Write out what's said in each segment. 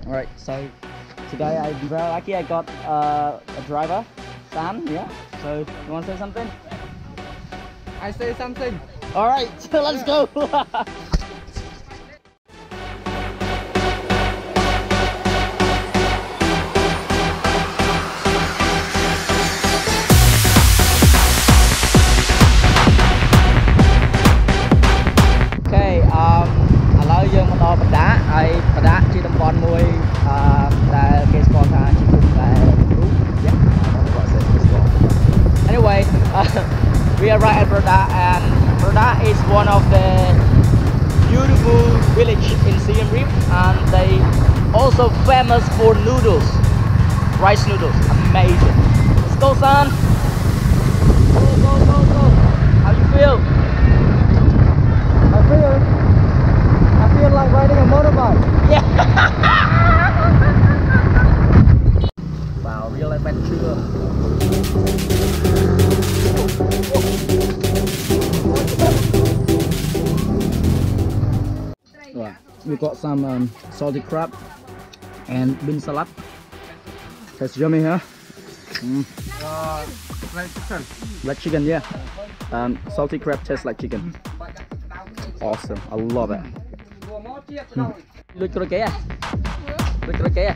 Alright, so today I'm very lucky I got a driver, Sam, yeah? So, you want to say something? I say something. Alright, so let's go! Anyway, we are right at Broda, and Broda is one of the beautiful village in Siem Reap, and they also famous for noodles, rice noodles, amazing. Let's go, son. Go, go, go, go. How you feel? I feel like riding a motorbike. Yeah. Wow, real adventure. Right, we got some salty crab and bean salad. That's yummy, huh? Like chicken. Like chicken, yeah. Salty crab tastes like chicken. Awesome, I love it. Look at the Look at the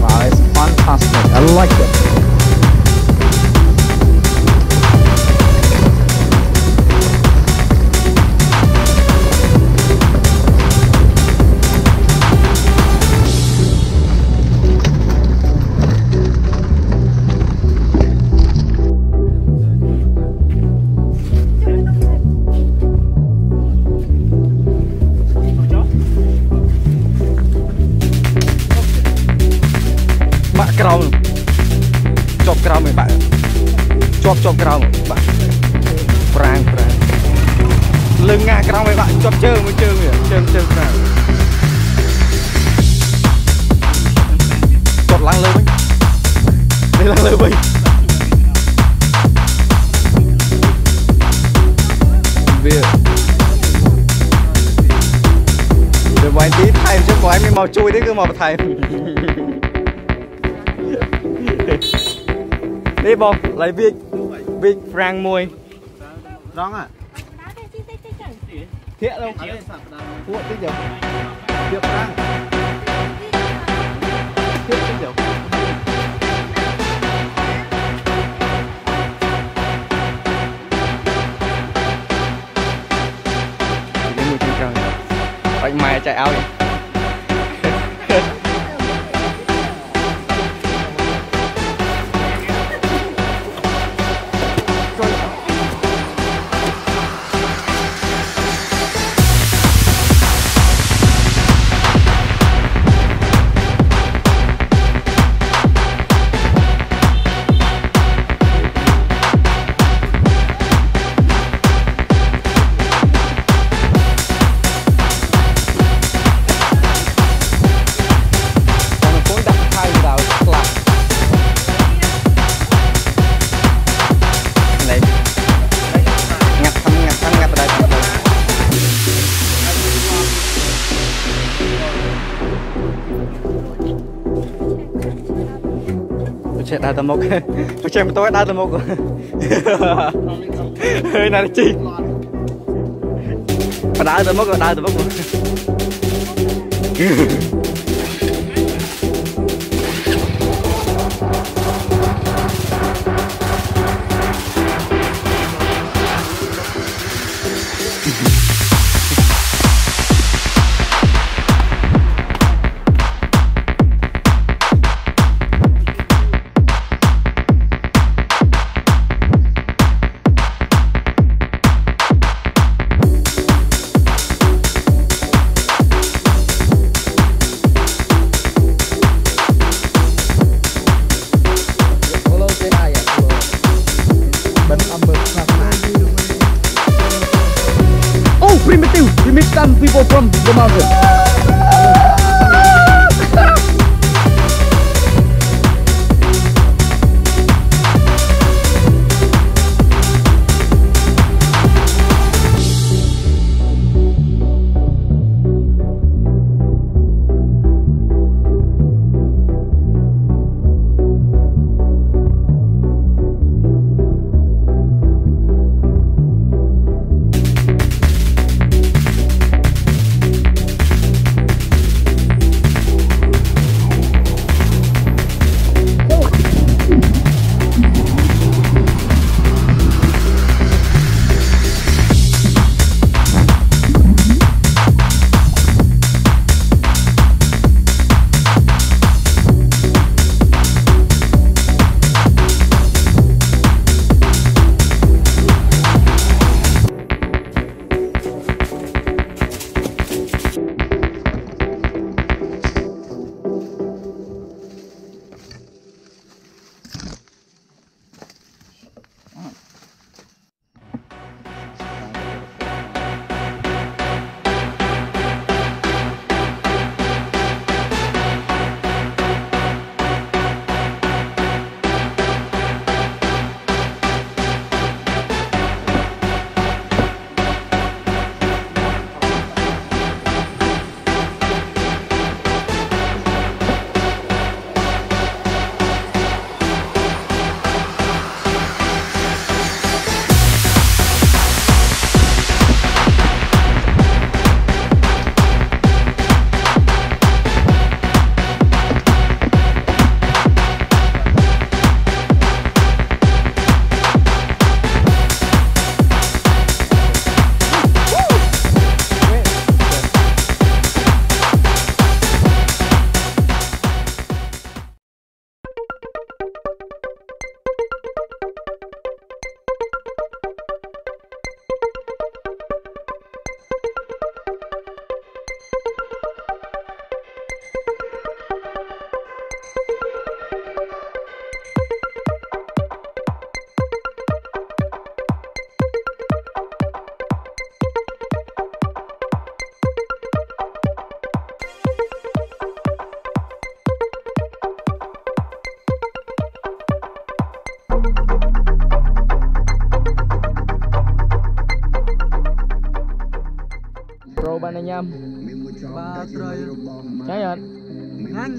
Wow, it's fantastic. I like it. Chop crown mấy bạn, chop crown bạn, prang lưng ngã crown mấy bạn, chop chơi crown, chop lăng lơ mình, đây lăng lơ mình, để vài tí thay chứ có em màu chui đấy cứ màu thay. Đi bông, lấy vịt rang mùi. Rong à? Thiệt đâu? Ủa, tí giờ. Thiệt rang. Thiệt tí giờ. Đi mùi trên trời. Bánh mày chạy áo đi. Chạy đá tầm mốc, tôi chạy một tối đá tầm mốc rồi. Hơi này là chi? Mà đá tầm mốc rồi. primitive. We meet some people from the mountain. Bro bạn này nhâm. Ba trời. Cháy rồi. Nhanh.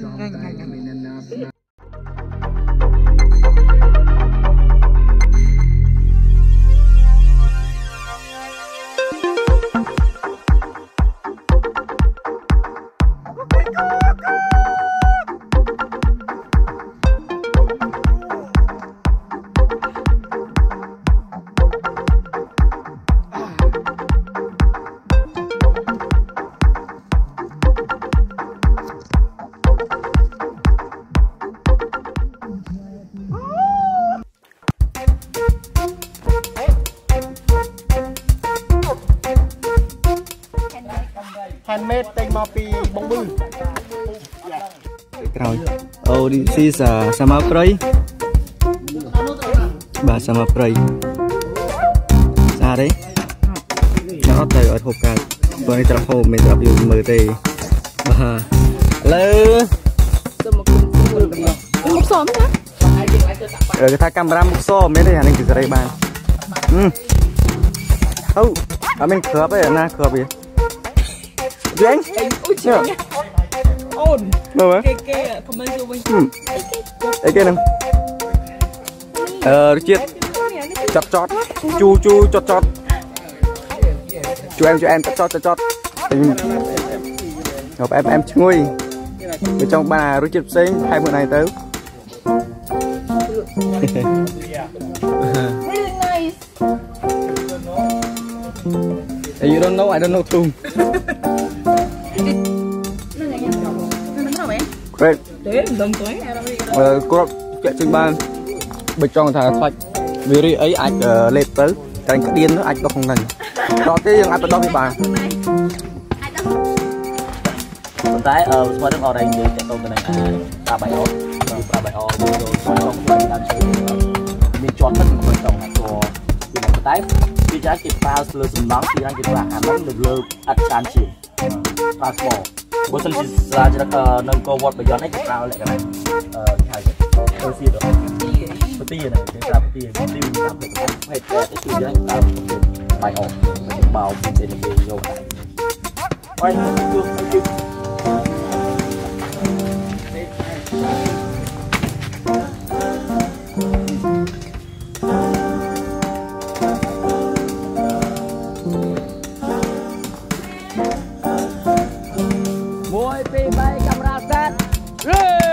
Handmade tay mà pi bông bư. Oh, this is sama prey. Bà sama prey. Sao đấy? Nó tay ở hộp cát. Vừa nãy tập hộp mình tập dùng mờ tê. Bà lơ. Một xóm hả? Cái thằng camera một xóm mấy đây hả anh cái đây bạn. Oh, mình khớp ấy na khớp gì? Anh? Ôn. Đâu á? Kê comment vô bên. Đây kia nè. Chiết. Chót. Chu chót. Cho em chót. Ngọc em nguôi. Ở trong bà rút chiết xinh 2 bữa này tới. Really nice. You don't know, I don't know too. Great. Cô chạy trên bàn. Bên trong thằng thoạch. Vì đi ấy anh lên tới. Cái anh điên đó anh đó không thành. Đó cái anh bắt đó với bà. Tại qua nước ở đây như chạy tôi cái này là 37 ô rồi trong cái đang chơi mình chọn hết một trong là cho cái tái ពីចាគេប្រើលើសំណង់ពីហ្នឹងគេប្រើអាហ្នឹងនៅលើអត់ចានជាប្រើថ្មបើសិនជាស្រាចរកនៅកវត្តបយ័នឯងគេប្រើលក្ខណៈហៅទៅស៊ីទៅពទាហ្នឹងគេប្រើពទាមានតាមទៅហេតុតែជួយយើងប្រើបាយអស់បោពីទេគេយកដែរហើយជួយ1 2 3 camera set ready